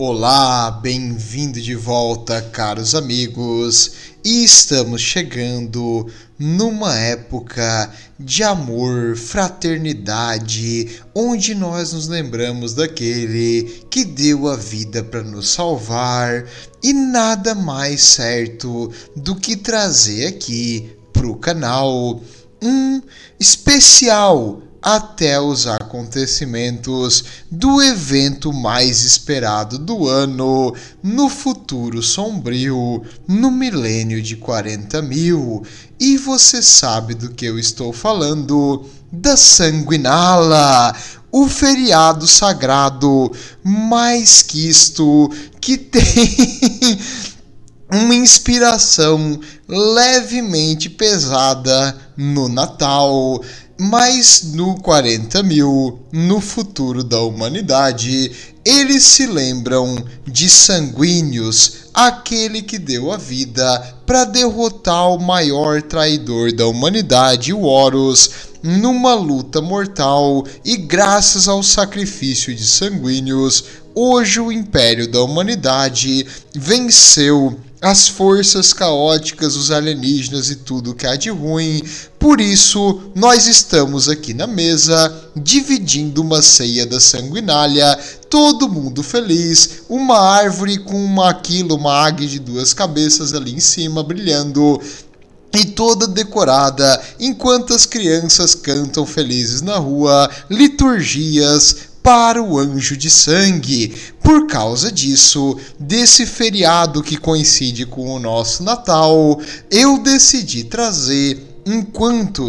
Olá, bem-vindo de volta, caros amigos. E estamos chegando numa época de amor, fraternidade, onde nós nos lembramos daquele que deu a vida para nos salvar, e nada mais certo do que trazer aqui pro canal um especial até os acontecimentos do evento mais esperado do ano, no futuro sombrio, no milênio de 40.000. E você sabe do que eu estou falando, da Sanguinala, o feriado sagrado mais quisto, que tem uma inspiração levemente pesada no Natal. Mas no 40.000, no futuro da humanidade, eles se lembram de Sanguíneos, aquele que deu a vida para derrotar o maior traidor da humanidade, o Horus, numa luta mortal, e graças ao sacrifício de Sanguíneos, hoje o Império da Humanidade venceu as forças caóticas, os alienígenas e tudo que há de ruim. Por isso, nós estamos aqui na mesa, dividindo uma ceia da Sanguinália, todo mundo feliz, uma árvore com uma águia de 2 cabeças ali em cima, brilhando, e toda decorada, enquanto as crianças cantam felizes na rua, liturgias para o anjo de sangue. Por causa disso, desse feriado que coincide com o nosso Natal, eu decidi trazer,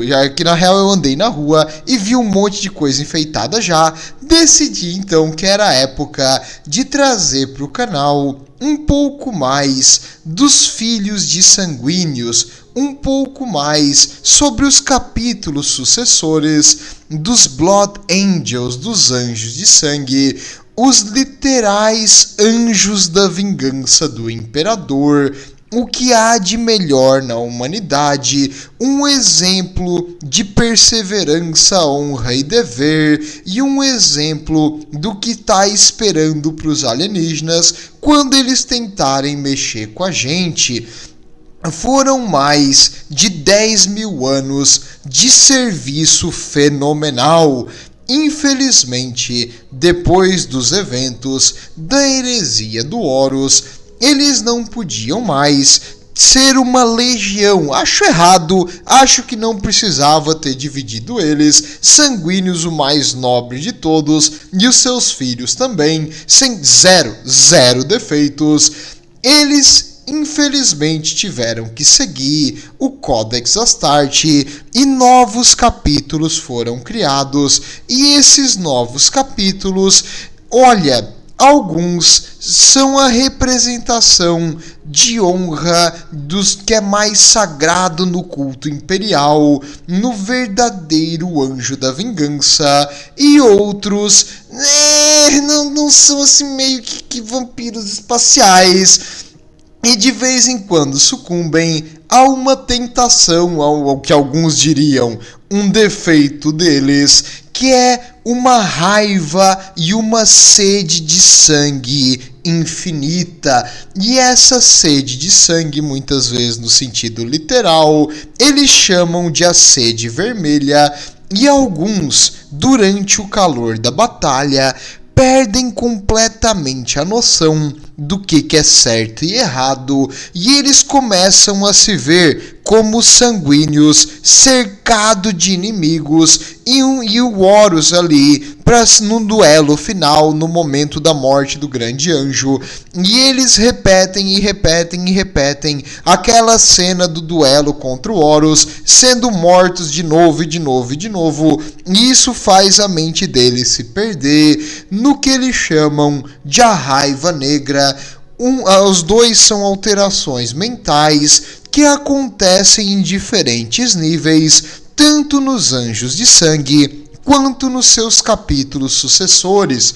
já que na real eu andei na rua e vi um monte de coisa enfeitada já, decidi então que era a época de trazer para o canal um pouco mais dos filhos de Sanguíneos, um pouco mais sobre os capítulos sucessores dos Blood Angels, dos anjos de sangue, os literais anjos da vingança do imperador, o que há de melhor na humanidade, um exemplo de perseverança, honra e dever, e um exemplo do que está esperando para os alienígenas quando eles tentarem mexer com a gente. Foram mais de 10.000 anos de serviço fenomenal. Infelizmente, depois dos eventos da heresia do Horus, eles não podiam mais ser uma legião. Acho errado, acho que não precisava ter dividido eles, Sanguíneos, o mais nobre de todos, e os seus filhos também, sem zero defeitos. Eles infelizmente tiveram que seguir o Codex Astarte e novos capítulos foram criados. E esses novos capítulos, olha, alguns são a representação de honra dos que é mais sagrado no culto imperial, no verdadeiro anjo da vingança, e outros não são assim meio que vampiros espaciais, e de vez em quando sucumbem a uma tentação, ao que alguns diriam um defeito deles, que é uma raiva e uma sede de sangue infinita. E essa sede de sangue, muitas vezes no sentido literal, eles chamam de a sede vermelha, e alguns, durante o calor da batalha, perdem completamente a noção do que é certo e errado, e eles começam a se ver como Sanguíneos, cercado de inimigos, e o Horus ali no duelo final, no momento da morte do grande anjo. E eles repetem aquela cena do duelo contra o Horus, sendo mortos de novo, e isso faz a mente deles se perder no que eles chamam de a raiva negra. Os dois são alterações mentais que acontecem em diferentes níveis, tanto nos anjos de sangue quanto nos seus capítulos sucessores.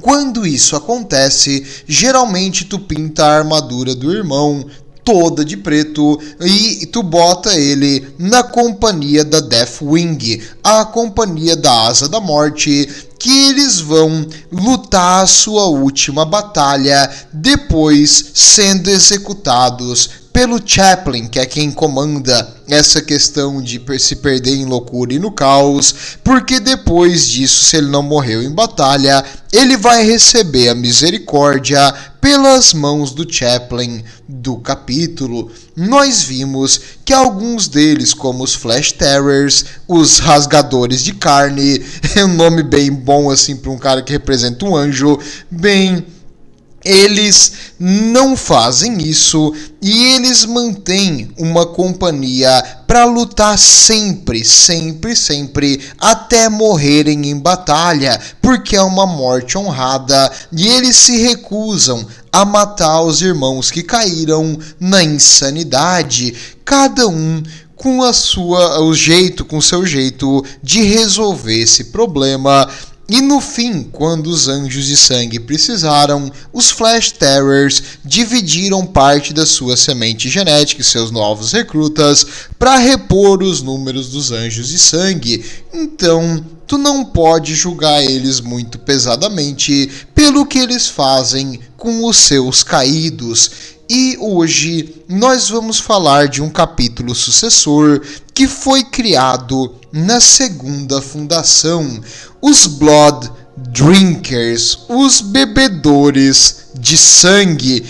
Quando isso acontece, geralmente tu pinta a armadura do irmão, toda de preto, e tu bota ele na companhia da Deathwing, a companhia da Asa da Morte, que eles vão lutar a sua última batalha, depois sendo executados pelo Chaplin, que é quem comanda essa questão de se perder em loucura e no caos, porque depois disso, se ele não morreu em batalha, ele vai receber a misericórdia pelas mãos do Chaplin do capítulo. Nós vimos que alguns deles, como os Flash Terrors, os Rasgadores de Carne, é um nome bem bom assim para um cara que representa um anjo, eles não fazem isso e eles mantêm uma companhia para lutar sempre, até morrerem em batalha, porque é uma morte honrada e eles se recusam a matar os irmãos que caíram na insanidade, cada um com com seu jeito de resolver esse problema. E no fim, quando os Anjos de Sangue precisaram, os Flash Terrors dividiram parte da sua semente genética e seus novos recrutas para repor os números dos Anjos de Sangue. Então, tu não pode julgar eles muito pesadamente pelo que eles fazem com os seus caídos. E hoje nós vamos falar de um capítulo sucessor que foi criado na segunda fundação, os Blood Drinkers, os bebedores de sangue.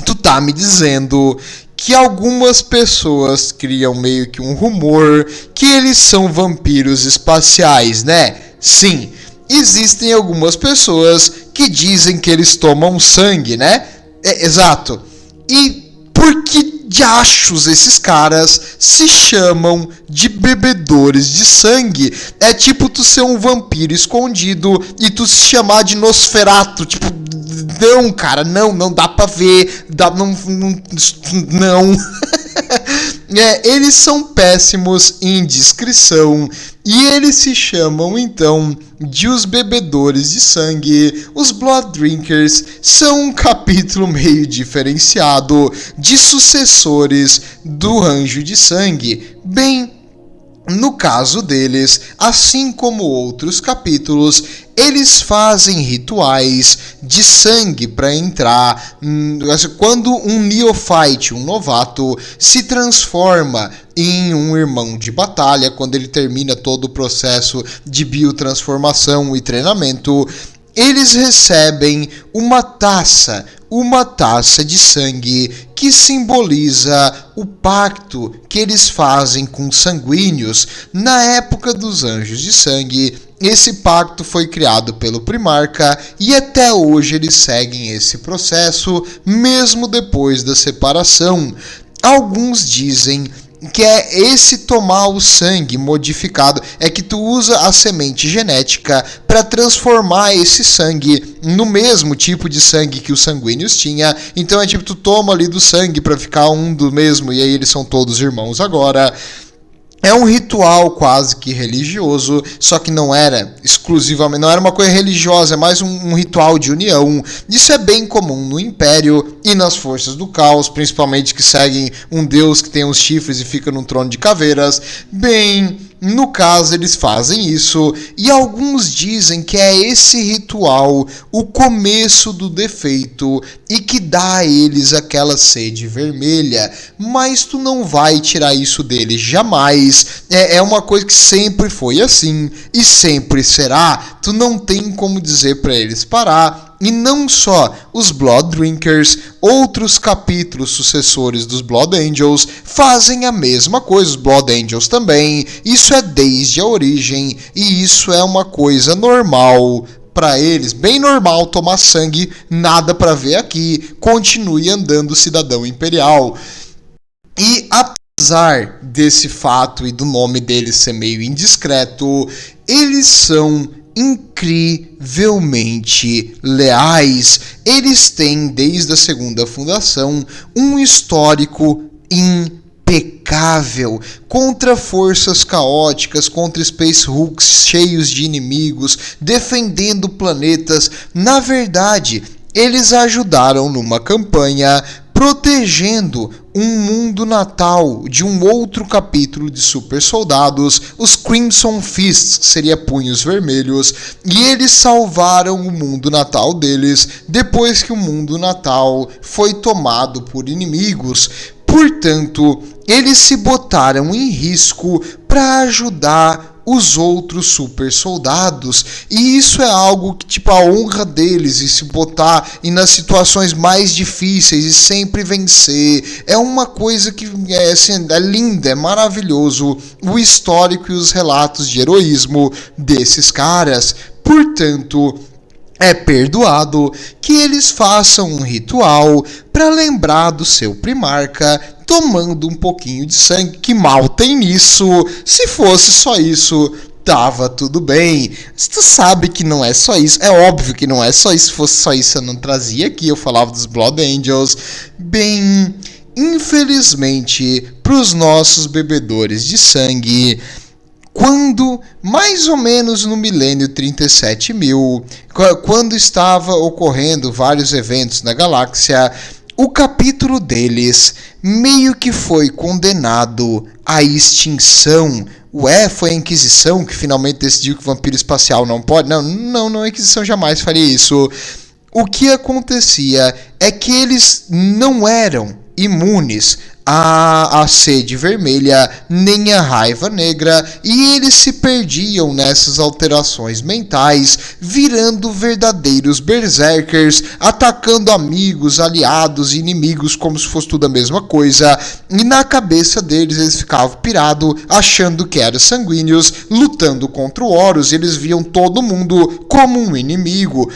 Tu tá me dizendo que algumas pessoas criam meio que um rumor que eles são vampiros espaciais, né? Sim, existem algumas pessoas que dizem que eles tomam sangue, né? Exato. E por que diachos esses caras se chamam de bebedores de sangue? É tipo tu ser um vampiro escondido e tu se chamar de Nosferatu, tipo, não, cara, não dá pra ver, não. Eles são péssimos em descrição e eles se chamam então de os bebedores de sangue. Os Blood Drinkers são um capítulo meio diferenciado de sucessores do Anjo de Sangue. Bem, no caso deles, assim como outros capítulos, eles fazem rituais de sangue para entrar. Quando um neophyte, um novato, se transforma em um irmão de batalha, quando ele termina todo o processo de biotransformação e treinamento, eles recebem uma taça de sangue que simboliza o pacto que eles fazem com sanguíneos. Na época dos Anjos de Sangue, esse pacto foi criado pelo Primarca e até hoje eles seguem esse processo, mesmo depois da separação. Alguns dizem que é esse tomar o sangue modificado, é que tu usa a semente genética para transformar esse sangue no mesmo tipo de sangue que os sanguíneos tinha. Então é tipo, tu toma ali do sangue para ficar um do mesmo, e aí eles são todos irmãos agora. É um ritual quase que religioso, só que não era exclusivamente, não era uma coisa religiosa, é mais um ritual de união. Isso é bem comum no Império e nas Forças do Caos, principalmente que seguem um deus que tem uns chifres e fica num trono de caveiras. Bem, no caso eles fazem isso, e alguns dizem que é esse ritual o começo do defeito e que dá a eles aquela sede vermelha, mas tu não vai tirar isso deles jamais. É uma coisa que sempre foi assim e sempre será. Tu não tem como dizer para eles parar. E não só os Blood Drinkers, outros capítulos sucessores dos Blood Angels fazem a mesma coisa, os Blood Angels também. Isso é desde a origem e isso é uma coisa normal para eles, bem normal tomar sangue, nada para ver aqui, continue andando cidadão imperial. E apesar desse fato e do nome deles ser meio indiscreto, eles são incrivelmente leais. Eles têm, desde a segunda fundação, um histórico impecável contra forças caóticas, contra Space Hulks cheios de inimigos, defendendo planetas. Na verdade, eles ajudaram numa campanha protegendo um mundo natal de um outro capítulo de Super Soldados, os Crimson Fists, que seria Punhos Vermelhos, e eles salvaram o mundo natal deles depois que o mundo natal foi tomado por inimigos. Portanto, eles se botaram em risco para ajudar os outros super soldados, e isso é algo que, tipo, a honra deles, e se botar e nas situações mais difíceis e sempre vencer, é uma coisa que assim, é linda, é maravilhoso o histórico e os relatos de heroísmo desses caras. Portanto, é perdoado que eles façam um ritual para lembrar do seu primarca, tomando um pouquinho de sangue, que mal tem nisso. Se fosse só isso, tava tudo bem. Mas tu sabe que não é só isso. É óbvio que não é só isso. Se fosse só isso, eu não trazia aqui. Eu falava dos Blood Angels. Bem, infelizmente, pros nossos bebedores de sangue, quando, mais ou menos no milênio 37.000, quando estava ocorrendo vários eventos na galáxia, o capítulo deles meio que foi condenado à extinção. Ué, foi a Inquisição que finalmente decidiu que o vampiro espacial não pode? Não, a Inquisição jamais faria isso. O que acontecia é que eles não eram imunes à sede vermelha nem à raiva negra, e eles se perdiam nessas alterações mentais, virando verdadeiros berserkers, atacando amigos, aliados e inimigos como se fosse tudo a mesma coisa, e na cabeça deles eles ficavam pirados, achando que eram sanguíneos, lutando contra o Horus, e eles viam todo mundo como um inimigo.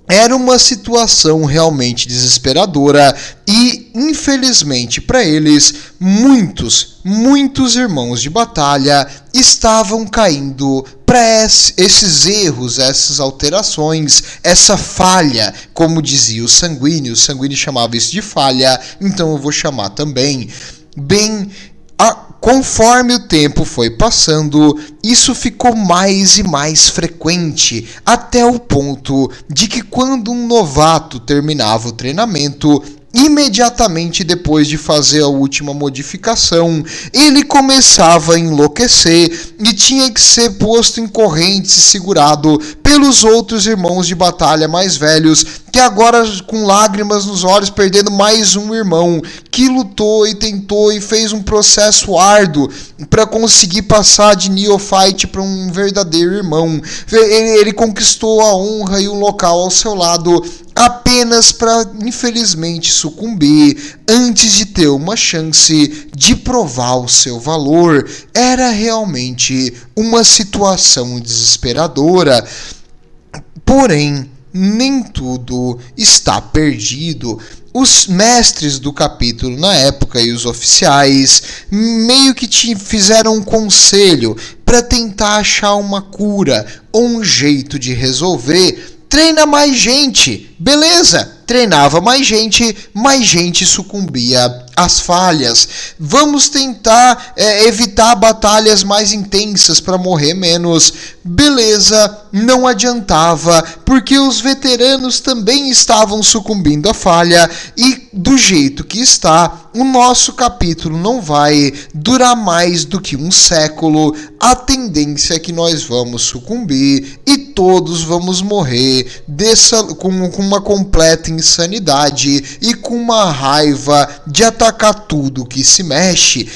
Era uma situação realmente desesperadora e, infelizmente para eles, muitos irmãos de batalha estavam caindo para esses erros, essas alterações, essa falha, como dizia o Sanguíneo chamava isso de falha, então eu vou chamar também. Bem, conforme o tempo foi passando, isso ficou mais e mais frequente, até o ponto de que quando um novato terminava o treinamento, imediatamente depois de fazer a última modificação, ele começava a enlouquecer e tinha que ser posto em correntes e segurado pelos outros irmãos de batalha mais velhos, que agora com lágrimas nos olhos, perdendo mais um irmão, que lutou e tentou e fez um processo árduo para conseguir passar de neophyte para um verdadeiro irmão. Ele conquistou a honra e um local ao seu lado apenas para, infelizmente, sucumbir antes de ter uma chance de provar o seu valor. Era realmente uma situação desesperadora. Porém, nem tudo está perdido. Os mestres do capítulo na época e os oficiais meio que fizeram um conselho para tentar achar uma cura ou um jeito de resolver. Treina mais gente, beleza? Treinava mais gente sucumbia às falhas. Vamos tentar evitar batalhas mais intensas para morrer menos. Beleza, não adiantava, porque os veteranos também estavam sucumbindo à falha, e do jeito que está, o nosso capítulo não vai durar mais do que um século. A tendência é que nós vamos sucumbir e todos vamos morrer com uma completa insanidade e com uma raiva de atacar tudo que se mexe.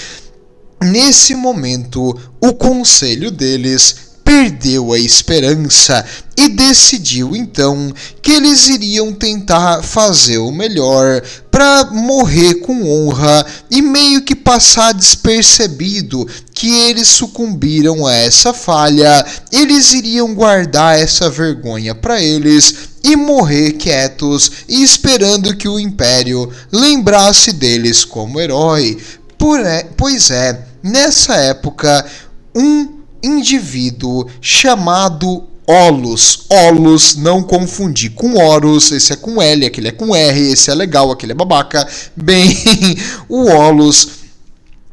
Nesse momento, o conselho deles perdeu a esperança e decidiu então que eles iriam tentar fazer o melhor para morrer com honra e meio que passar despercebido que eles sucumbiram a essa falha. Eles iriam guardar essa vergonha para eles e morrer quietos e esperando que o Império lembrasse deles como herói. Pois é, nessa época, um indivíduo chamado Olus, não confundir com Horus, esse é com L, aquele é com R, esse é legal, aquele é babaca. Bem, o Olus,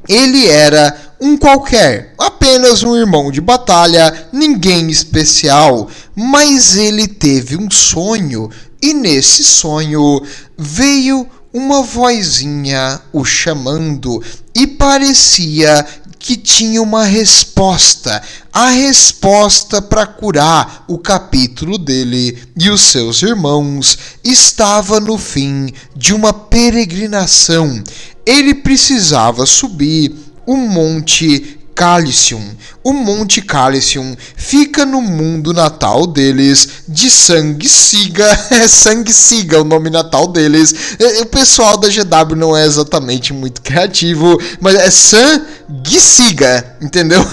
ele era um qualquer, apenas um irmão de batalha, ninguém especial, mas ele teve um sonho e nesse sonho veio uma vozinha o chamando e parecia que tinha uma resposta, a resposta para curar o capítulo dele e os seus irmãos estava no fim de uma peregrinação. Ele precisava subir o Monte Calicium. O Monte Calicium fica no mundo natal deles de Sangsiga. É Sangsiga o nome natal deles. O pessoal da GW não é exatamente muito criativo, mas é Sangsiga, entendeu?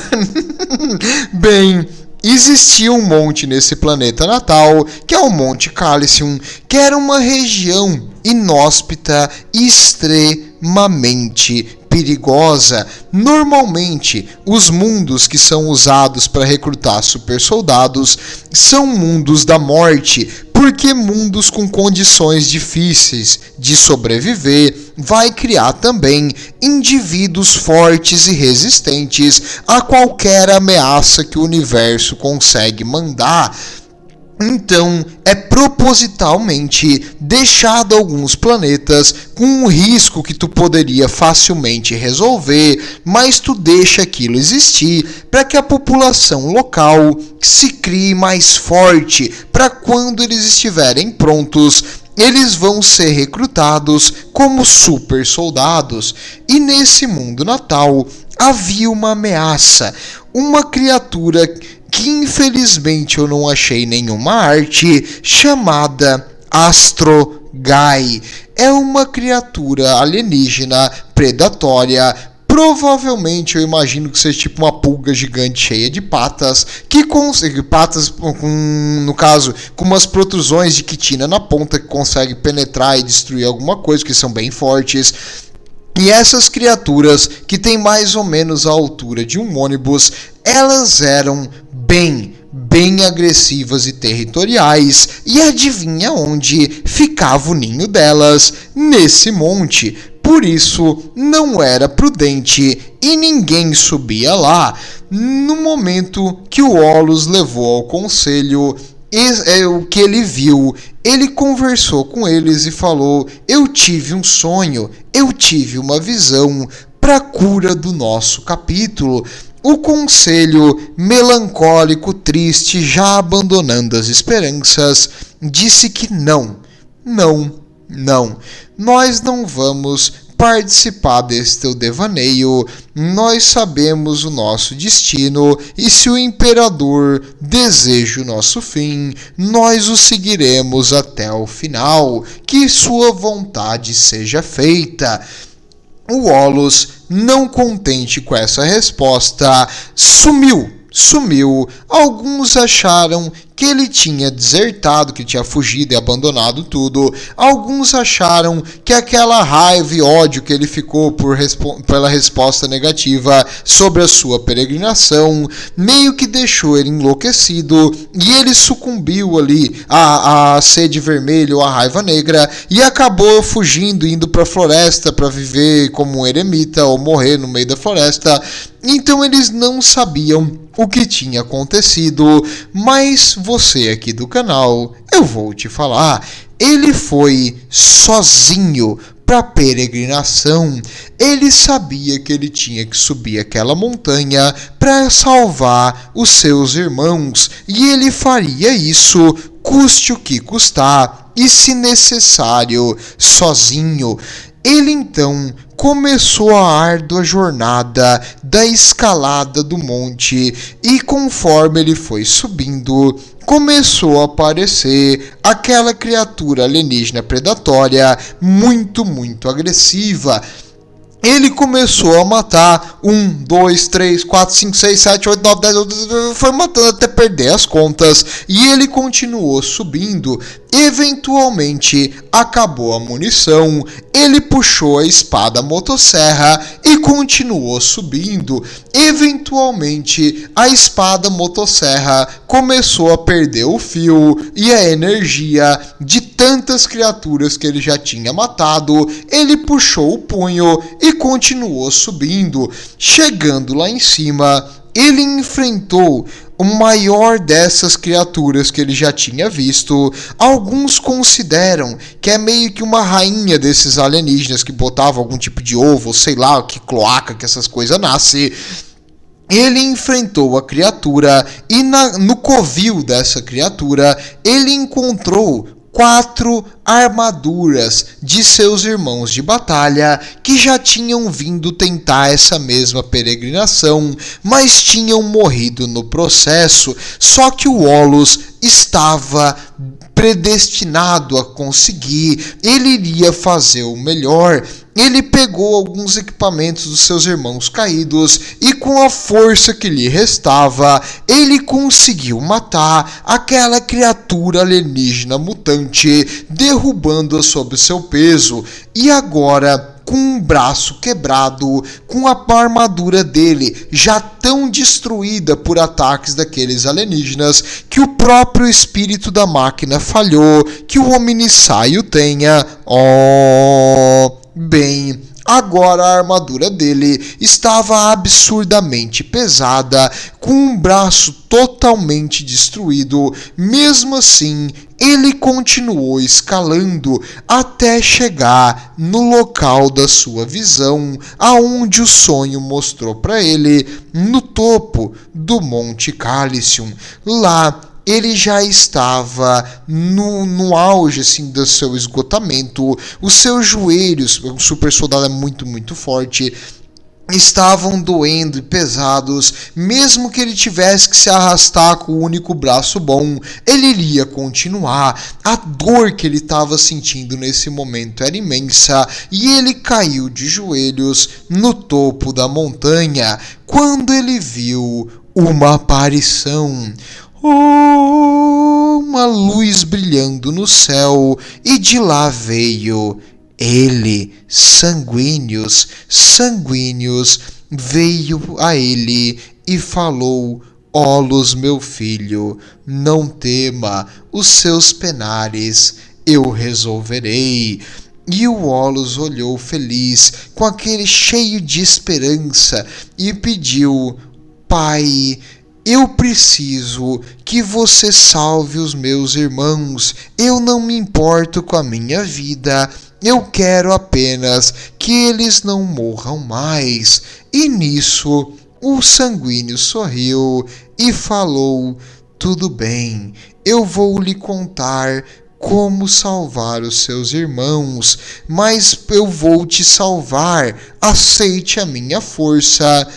Bem, existia um monte nesse planeta natal, que é o Monte Calicium, que era uma região inóspita e extremamente perigosa. Normalmente, os mundos que são usados para recrutar super soldados são mundos da morte, porque mundos com condições difíceis de sobreviver vai criar também indivíduos fortes e resistentes a qualquer ameaça que o universo consegue mandar. Então, é propositalmente deixado alguns planetas com um risco que tu poderia facilmente resolver, mas tu deixa aquilo existir para que a população local se crie mais forte, para quando eles estiverem prontos, eles vão ser recrutados como super soldados. E nesse mundo natal havia uma ameaça, uma criatura que infelizmente eu não achei nenhuma arte, chamada Astrogai. É uma criatura alienígena predatória. Provavelmente eu imagino que seja tipo uma pulga gigante cheia de patas, que consegue patas no caso com umas protrusões de quitina na ponta que consegue penetrar e destruir alguma coisa, que são bem fortes. E essas criaturas, que têm mais ou menos a altura de um ônibus, elas eram bem agressivas e territoriais. E adivinha onde ficava o ninho delas? Nesse monte. Por isso, não era prudente e ninguém subia lá. No momento que o Olus levou ao conselho, o que ele viu, ele conversou com eles e falou: eu tive um sonho, eu tive uma visão para a cura do nosso capítulo. O conselho, melancólico, triste, já abandonando as esperanças, disse que não, nós não vamos participar desse teu devaneio. Nós sabemos o nosso destino e se o imperador deseja o nosso fim, nós o seguiremos até o final. Que sua vontade seja feita. O Olus, não contente com essa resposta, sumiu. Alguns acharam que ele tinha desertado, que tinha fugido e abandonado tudo. Alguns acharam que aquela raiva e ódio que ele ficou pela resposta negativa sobre a sua peregrinação meio que deixou ele enlouquecido e ele sucumbiu ali à sede vermelha ou à raiva negra e acabou fugindo, indo para a floresta para viver como um eremita ou morrer no meio da floresta. Então eles não sabiam o que tinha acontecido, mas você aqui do canal, eu vou te falar, ele foi sozinho para a peregrinação. Ele sabia que ele tinha que subir aquela montanha para salvar os seus irmãos, e ele faria isso custe o que custar, e se necessário, sozinho. Ele então começou a árdua jornada da escalada do monte e conforme ele foi subindo, começou a aparecer aquela criatura alienígena predatória muito agressiva. Ele começou a matar 1, 2, 3, 4, 5, 6, 7, 8, 9, 10, foi matando até perder as contas e ele continuou subindo. Eventualmente acabou a munição, ele puxou a espada motosserra e continuou subindo. Eventualmente a espada motosserra começou a perder o fio e a energia de tantas criaturas que ele já tinha matado. Ele puxou o punho e continuou subindo. Chegando lá em cima, ele enfrentou o maior dessas criaturas que ele já tinha visto. Alguns consideram que é meio que uma rainha desses alienígenas que botava algum tipo de ovo, sei lá, que cloaca que essas coisas nascem. Ele enfrentou a criatura e no covil dessa criatura ele encontrou 4 armaduras de seus irmãos de batalha que já tinham vindo tentar essa mesma peregrinação, mas tinham morrido no processo. Só que o Olos estava predestinado a conseguir, ele iria fazer o melhor. Ele pegou alguns equipamentos dos seus irmãos caídos e, com a força que lhe restava, ele conseguiu matar aquela criatura alienígena mutante, derrubando-a sob seu peso. E agora, com um braço quebrado, com a armadura dele já tão destruída por ataques daqueles alienígenas, que o próprio espírito da máquina falhou, que o Omnissaio tenha. Bem, agora a armadura dele estava absurdamente pesada, com um braço totalmente destruído. Mesmo assim, ele continuou escalando até chegar no local da sua visão, aonde o sonho mostrou para ele, no topo do Monte Calicium. Lá ele já estava no auge assim, do seu esgotamento. Os seus joelhos, o super soldado é muito forte, estavam doendo e pesados. Mesmo que ele tivesse que se arrastar com o único braço bom, ele iria continuar. A dor que ele estava sentindo nesse momento era imensa, e ele caiu de joelhos no topo da montanha, quando ele viu uma aparição. Uma luz brilhando no céu, e de lá veio ele, Sanguíneos, veio a ele e falou: Olos, meu filho, não tema, os seus penares eu resolverei. E o Olos olhou feliz, com aquele cheio de esperança, e pediu: Pai, eu preciso que você salve os meus irmãos. Eu não me importo com a minha vida. Eu quero apenas que eles não morram mais. E nisso, o Sanguíneo sorriu e falou: Tudo bem, eu vou lhe contar como salvar os seus irmãos, mas eu vou te salvar. Aceite a minha força.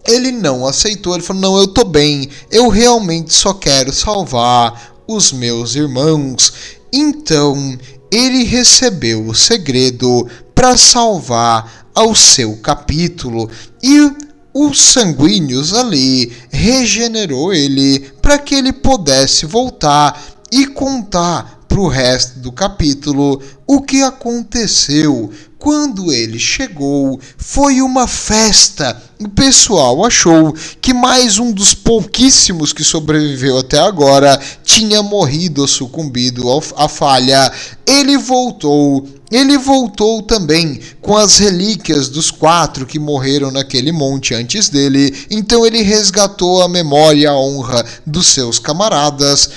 Ele não aceitou, ele falou: não, eu tô bem, eu realmente só quero salvar os meus irmãos. Então, ele recebeu o segredo para salvar ao seu capítulo, e os Sanguíneos ali regenerou ele para que ele pudesse voltar e contar para o resto do capítulo o que aconteceu. Quando ele chegou, foi uma festa. O pessoal achou que mais um dos pouquíssimos que sobreviveu até agora tinha morrido ou sucumbido à falha. Ele voltou também com as relíquias dos 4 que morreram naquele monte antes dele. Então ele resgatou a memória e a honra dos seus camaradas.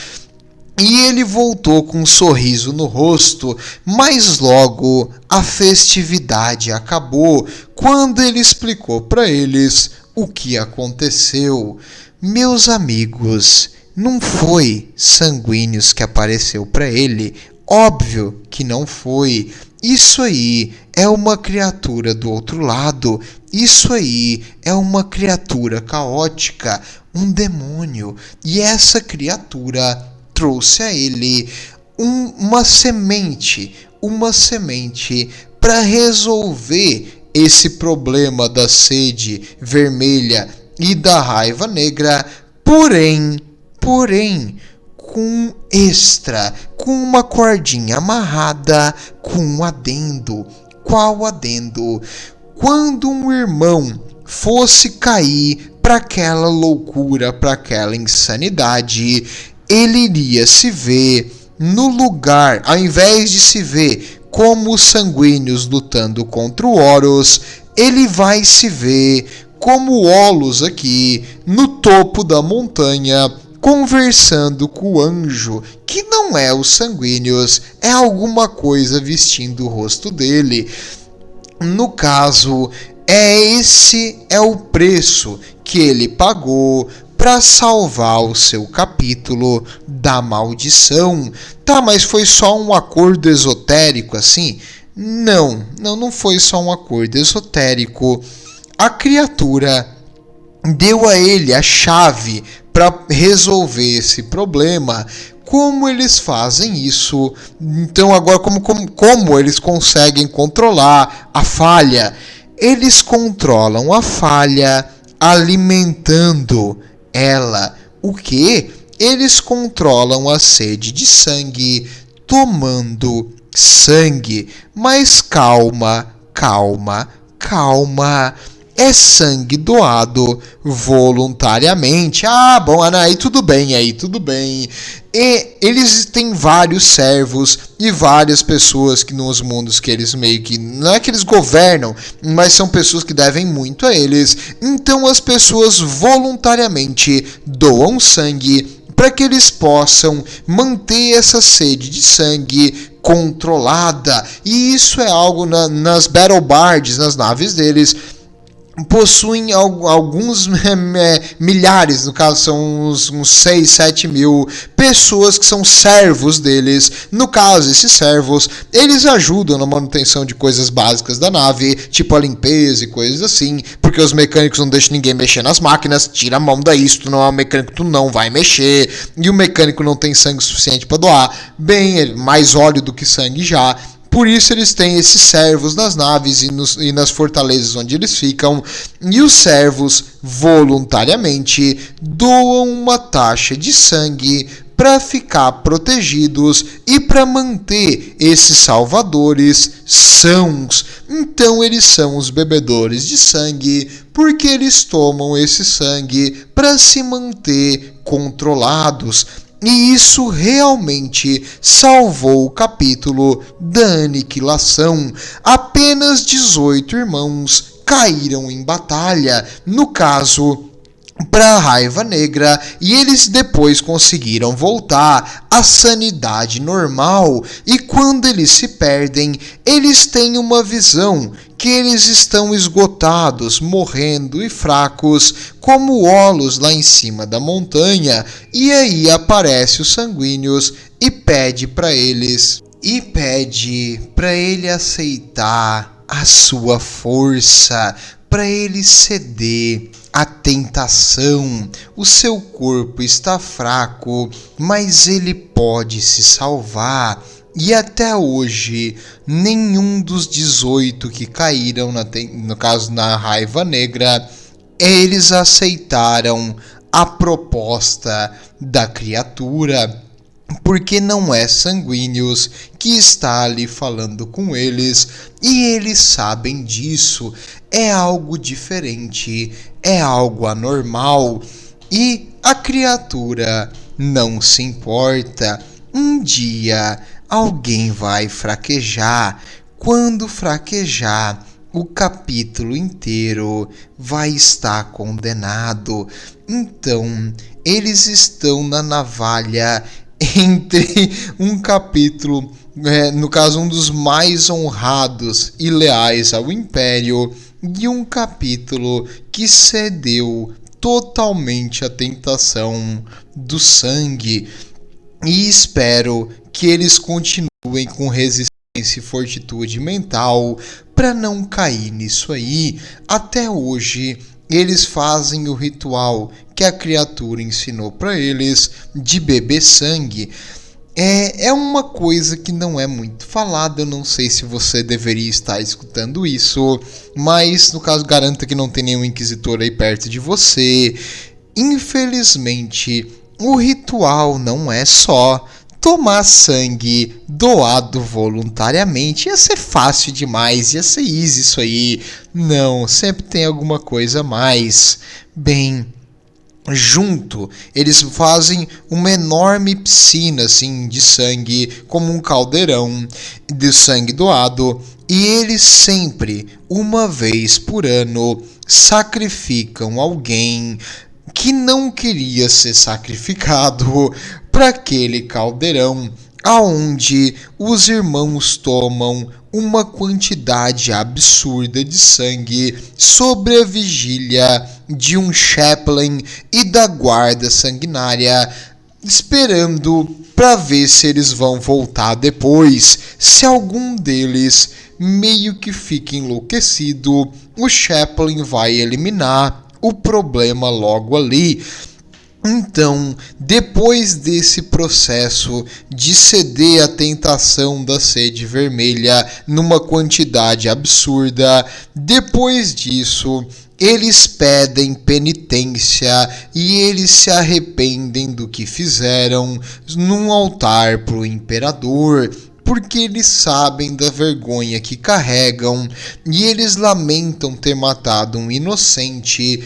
E ele voltou com um sorriso no rosto, mas logo a festividade acabou quando ele explicou para eles o que aconteceu. Meus amigos, não foi Sanguíneos que apareceu para ele? Óbvio que não foi. Isso aí é uma criatura do outro lado. Isso aí é uma criatura caótica, um demônio. E essa criatura trouxe a ele uma semente para resolver esse problema da sede vermelha e da raiva negra, porém, com uma cordinha amarrada, com um adendo. Qual adendo? Quando um irmão fosse cair para aquela loucura, para aquela insanidade, ele iria se ver no lugar, ao invés de se ver como os Sanguíneos lutando contra o Horus, ele vai se ver como Olos aqui no topo da montanha, conversando com o anjo, que não é o Sanguíneos, é alguma coisa vestindo o rosto dele. No caso, esse é o preço que ele pagou para salvar o seu capítulo da maldição. Tá, mas foi só um acordo esotérico assim? Não foi só um acordo esotérico. A criatura deu a ele a chave para resolver esse problema. Como eles fazem isso? Então agora como eles conseguem controlar a falha? Eles controlam a falha alimentando ela. O que? Eles controlam a sede de sangue tomando sangue. Mas calma. É sangue doado voluntariamente. Bom, aí tudo bem. E eles têm vários servos e várias pessoas que nos mundos que eles meio que... Não é que eles governam, mas são pessoas que devem muito a eles. Então as pessoas voluntariamente doam sangue para que eles possam manter essa sede de sangue controlada. E isso é algo nas Battle Bards, nas naves deles, possuem alguns milhares, no caso são uns 6, 7 mil pessoas que são servos deles. No caso, esses servos, eles ajudam na manutenção de coisas básicas da nave, tipo a limpeza e coisas assim, porque os mecânicos não deixam ninguém mexer nas máquinas. Tira a mão daí, se tu não é um mecânico, tu não vai mexer, e o mecânico não tem sangue suficiente para doar, bem, mais óleo do que sangue já. Por isso eles têm esses servos nas naves e nas fortalezas onde eles ficam. E os servos, voluntariamente, doam uma taxa de sangue para ficar protegidos e para manter esses salvadores sãos. Então eles são os bebedores de sangue, porque eles tomam esse sangue para se manter controlados. E isso realmente salvou o capítulo da aniquilação. Apenas 18 irmãos caíram em batalha, no caso, para a Raiva Negra, e eles depois conseguiram voltar à sanidade normal. E quando eles se perdem, eles têm uma visão que eles estão esgotados, morrendo e fracos, como Olos lá em cima da montanha. E aí aparece os Sanguíneos e pede para ele aceitar a sua força, para ele ceder à tentação. O seu corpo está fraco, mas ele pode se salvar. E até hoje, nenhum dos 18 que caíram, no caso na Raiva Negra, eles aceitaram a proposta da criatura, porque não é Sanguíneos que está ali falando com eles, e eles sabem disso. É algo diferente, é algo anormal, e a criatura não se importa. Um dia alguém vai fraquejar. Quando fraquejar, o capítulo inteiro vai estar condenado. Então, eles estão na navalha entre um capítulo, no caso, um dos mais honrados e leais ao Império, e um capítulo que cedeu totalmente à tentação do sangue. E espero que eles continuem com resistência e fortitude mental para não cair nisso aí. Até hoje, eles fazem o ritual que a criatura ensinou para eles de beber sangue. É uma coisa que não é muito falada. Eu não sei se você deveria estar escutando isso, mas no caso garanta que não tem nenhum inquisitor aí perto de você. Infelizmente, o ritual não é só tomar sangue doado voluntariamente. Ia ser fácil demais, ia ser easy isso aí. Não, sempre tem alguma coisa a mais. Bem, junto, eles fazem uma enorme piscina assim de sangue, como um caldeirão de sangue doado, e eles sempre, uma vez por ano, sacrificam alguém que não queria ser sacrificado para aquele caldeirão, aonde os irmãos tomam uma quantidade absurda de sangue sobre a vigília de um chaplain e da guarda sanguinária, esperando para ver se eles vão voltar depois. Se algum deles meio que fica enlouquecido, o chaplain vai eliminar o problema logo ali. Então, depois desse processo de ceder à tentação da sede vermelha numa quantidade absurda, depois disso, eles pedem penitência e eles se arrependem do que fizeram num altar para o imperador, porque eles sabem da vergonha que carregam e eles lamentam ter matado um inocente,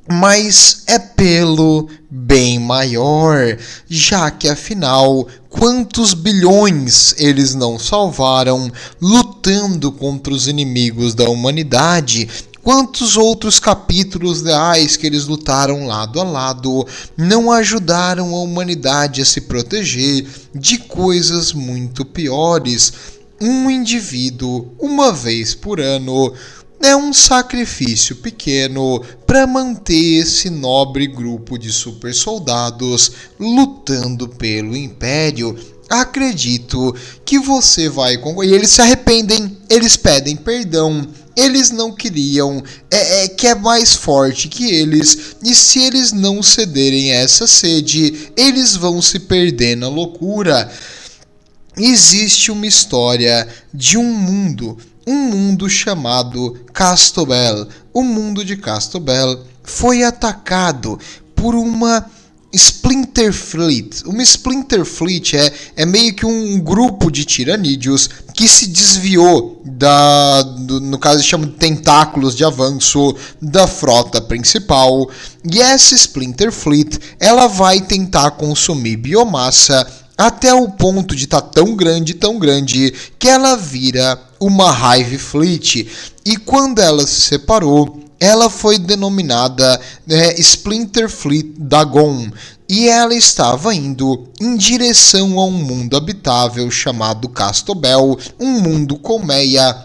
mas é pelo bem maior, já que afinal, quantos bilhões eles não salvaram lutando contra os inimigos da humanidade? Quantos outros capítulos reais que eles lutaram lado a lado não ajudaram a humanidade a se proteger de coisas muito piores? Um indivíduo, uma vez por ano, é um sacrifício pequeno para manter esse nobre grupo de super soldados lutando pelo Império. Acredito que você vai concordar. E eles se arrependem, eles pedem perdão, eles não queriam, que é mais forte que eles, e se eles não cederem a essa sede, eles vão se perder na loucura. Existe uma história de um mundo chamado Castobel. O mundo de Castobel foi atacado por uma Splinter Fleet. Uma Splinter Fleet é meio que um grupo de tiranídeos que se desviou no caso chama de tentáculos de avanço da frota principal. E essa Splinter Fleet, ela vai tentar consumir biomassa até o ponto de estar tão grande, que ela vira uma Hive Fleet. E quando ela se separou, ela foi denominada Splinter Fleet Dagon. E ela estava indo em direção a um mundo habitável chamado Castobel, um mundo colmeia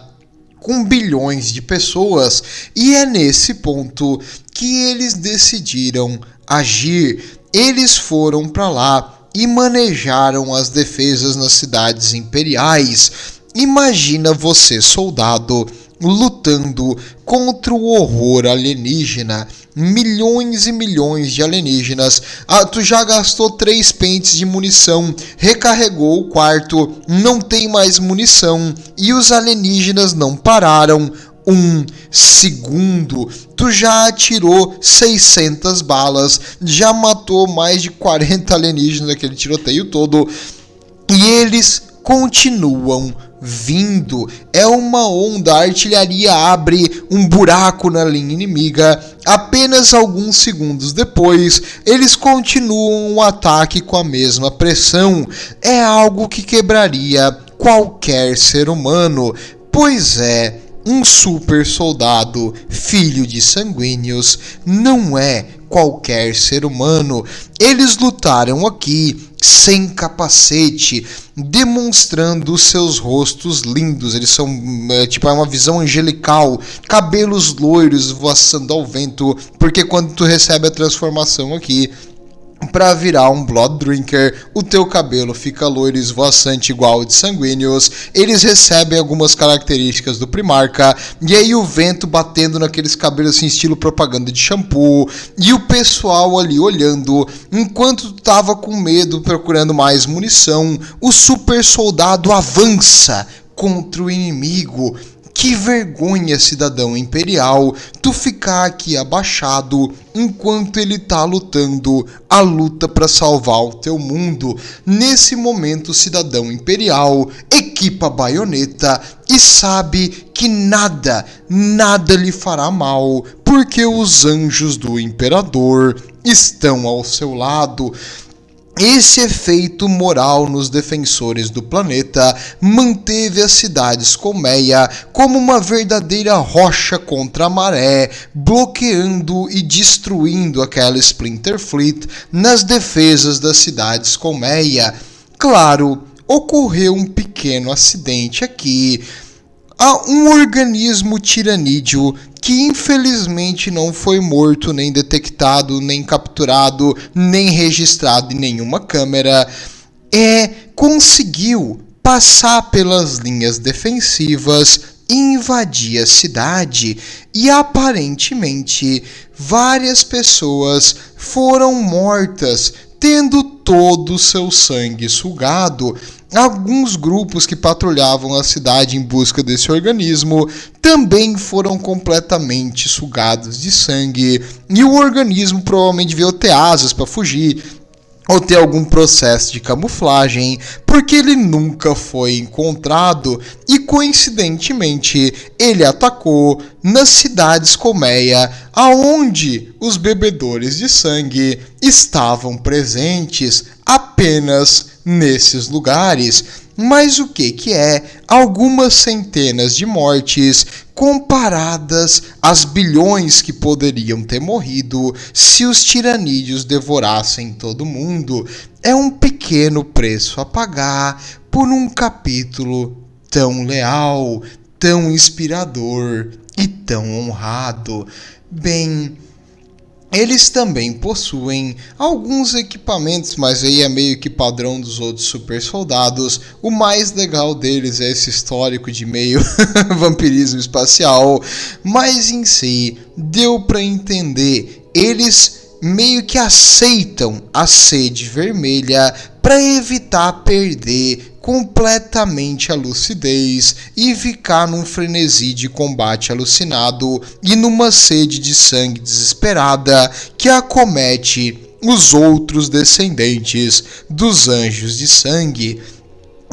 com bilhões de pessoas. E é nesse ponto que eles decidiram agir. Eles foram para lá e manejaram as defesas nas cidades imperiais. Imagina você, soldado, lutando contra o horror alienígena, milhões e milhões de alienígenas. Tu já gastou 3 pentes de munição, recarregou o quarto, não tem mais munição e os alienígenas não pararam um segundo. Tu já atirou 600 balas, já matou mais de 40 alienígenas naquele tiroteio todo e eles continuam vindo. É uma onda, a artilharia abre um buraco na linha inimiga. Apenas alguns segundos depois, eles continuam o ataque com a mesma pressão. É algo que quebraria qualquer ser humano, pois um super soldado, filho de sanguíneos, não é qualquer ser humano. Eles lutaram aqui sem capacete, demonstrando seus rostos lindos. Eles são é uma visão angelical, cabelos loiros voaçando ao vento, porque quando tu recebe a transformação aqui para virar um Blood Drinker, o teu cabelo fica loiro e esvoaçante igual de sanguíneos. Eles recebem algumas características do Primarca, e aí o vento batendo naqueles cabelos assim, estilo propaganda de shampoo, e o pessoal ali olhando, enquanto tu tava com medo procurando mais munição, o super soldado avança contra o inimigo. Que vergonha, cidadão imperial, tu ficar aqui abaixado enquanto ele tá lutando a luta para salvar o teu mundo. Nesse momento, o cidadão imperial equipa a baioneta e sabe que nada lhe fará mal, porque os anjos do imperador estão ao seu lado. Esse efeito moral nos defensores do planeta manteve as cidades colmeia como uma verdadeira rocha contra a maré, bloqueando e destruindo aquela Splinter Fleet nas defesas das cidades colmeia. Claro, ocorreu um pequeno acidente aqui. Há um organismo tiranídeo que infelizmente não foi morto, nem detectado, nem capturado, nem registrado em nenhuma câmera, conseguiu passar pelas linhas defensivas e invadir a cidade, e aparentemente várias pessoas foram mortas, tendo todo o seu sangue sugado. Alguns grupos que patrulhavam a cidade em busca desse organismo também foram completamente sugados de sangue, e o organismo provavelmente veio ter asas para fugir ou ter algum processo de camuflagem, porque ele nunca foi encontrado e, coincidentemente, ele atacou nas cidades colmeia, aonde os bebedores de sangue estavam presentes apenas nesses lugares. Mas o que é algumas centenas de mortes comparadas às bilhões que poderiam ter morrido se os tiranídeos devorassem todo mundo? É um pequeno preço a pagar por um capítulo tão leal, tão inspirador e tão honrado. Bem, eles também possuem alguns equipamentos, mas aí é meio que padrão dos outros super soldados. O mais legal deles é esse histórico de meio vampirismo espacial, mas em si deu para entender, eles meio que aceitam a sede vermelha para evitar perder completamente a lucidez e ficar num frenesi de combate alucinado e numa sede de sangue desesperada que acomete os outros descendentes dos anjos de sangue.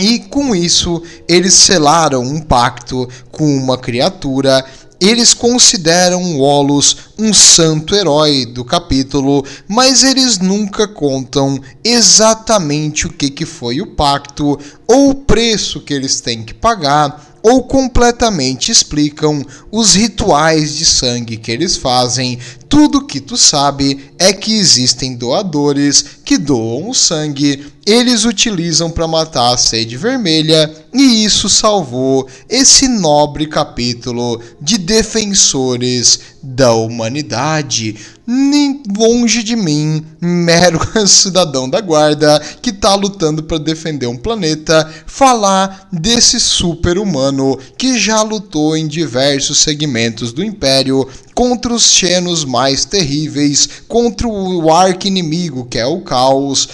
E com isso eles selaram um pacto com uma criatura. Eles consideram o Olus um santo herói do capítulo, mas eles nunca contam exatamente o que foi o pacto ou o preço que eles têm que pagar, ou completamente explicam os rituais de sangue que eles fazem. Tudo que tu sabe é que existem doadores que doam o sangue, eles utilizam para matar a sede vermelha, e isso salvou esse nobre capítulo de defensores da humanidade. Nem longe de mim, mero cidadão da guarda que tá lutando para defender um planeta, falar desse super-humano que já lutou em diversos segmentos do Império contra os Xenos mais terríveis, contra o arqui-inimigo que é o Caos.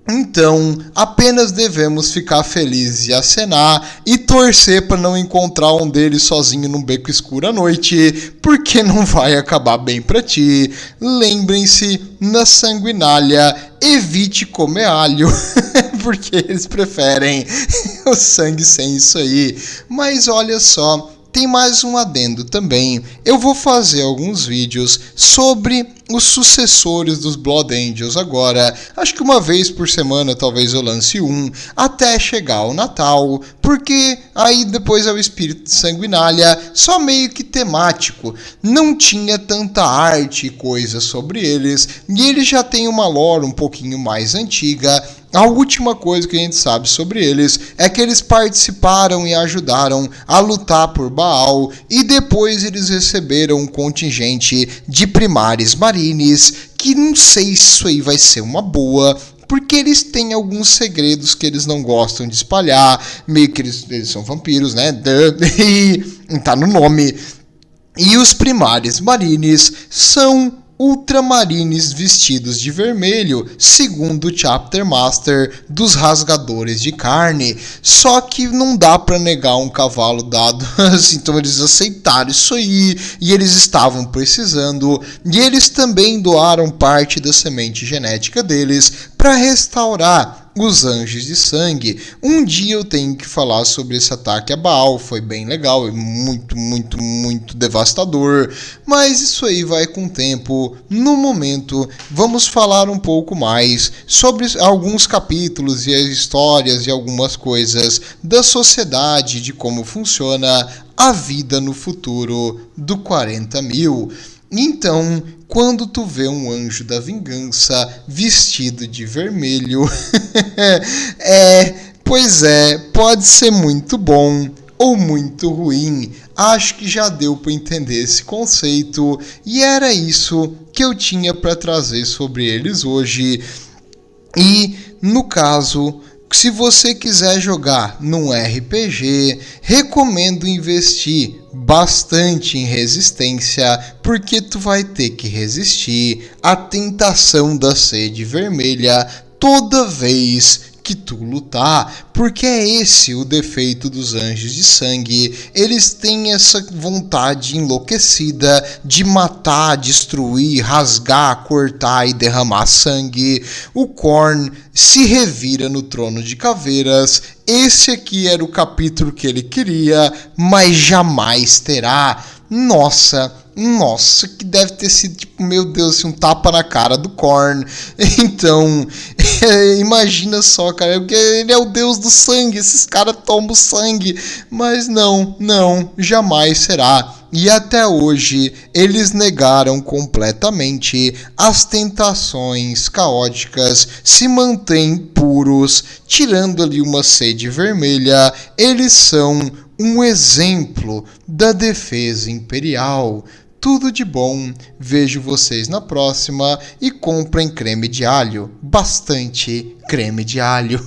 Então, apenas devemos ficar felizes e acenar e torcer para não encontrar um deles sozinho num beco escuro à noite, porque não vai acabar bem para ti. Lembrem-se, na sanguinália, evite comer alho, porque eles preferem o sangue sem isso aí. Mas olha só, tem mais um adendo também. Eu vou fazer alguns vídeos sobre os sucessores dos Blood Angels agora. Acho que uma vez por semana talvez eu lance um, até chegar ao Natal, porque aí depois é o espírito de sanguinália, só meio que temático. Não tinha tanta arte e coisa sobre eles, e eles já têm uma lore um pouquinho mais antiga. A última coisa que a gente sabe sobre eles é que eles participaram e ajudaram a lutar por Baal, e depois eles receberam um contingente de Primaris Marines, que não sei se isso aí vai ser uma boa, porque eles têm alguns segredos que eles não gostam de espalhar, meio que eles são vampiros, né? E tá no nome. E os Primaris Marines são ultramarines vestidos de vermelho, segundo o Chapter Master dos Rasgadores de Carne. Só que não dá pra negar um cavalo dado assim, então eles aceitaram isso aí, e eles estavam precisando, e eles também doaram parte da semente genética deles para restaurar os anjos de sangue. Um dia eu tenho que falar sobre esse ataque a Baal, foi bem legal, muito devastador, mas isso aí vai com o tempo. No momento, vamos falar um pouco mais sobre alguns capítulos e as histórias e algumas coisas da sociedade, de como funciona a vida no futuro do 40.000. Então, quando tu vê um anjo da vingança vestido de vermelho, pode ser muito bom ou muito ruim. Acho que já deu para entender esse conceito e era isso que eu tinha para trazer sobre eles hoje. E, no caso, se você quiser jogar num RPG, recomendo investir bastante em resistência, porque tu vai ter que resistir à tentação da sede vermelha toda vez que tu lutar, porque é esse o defeito dos anjos de sangue. Eles têm essa vontade enlouquecida de matar, destruir, rasgar, cortar e derramar sangue. O Khorne se revira no trono de caveiras. Esse aqui era o capítulo que ele queria, mas jamais terá. Nossa, que deve ter sido, tipo, meu Deus, um tapa na cara do Khorne. Então, imagina só, cara, porque ele é o deus do sangue, esses caras tomam sangue, mas não, jamais será. E até hoje, eles negaram completamente as tentações caóticas, se mantêm puros, tirando ali uma sede vermelha. Eles são um exemplo da defesa imperial. Tudo de bom, vejo vocês na próxima e comprem creme de alho, bastante creme de alho.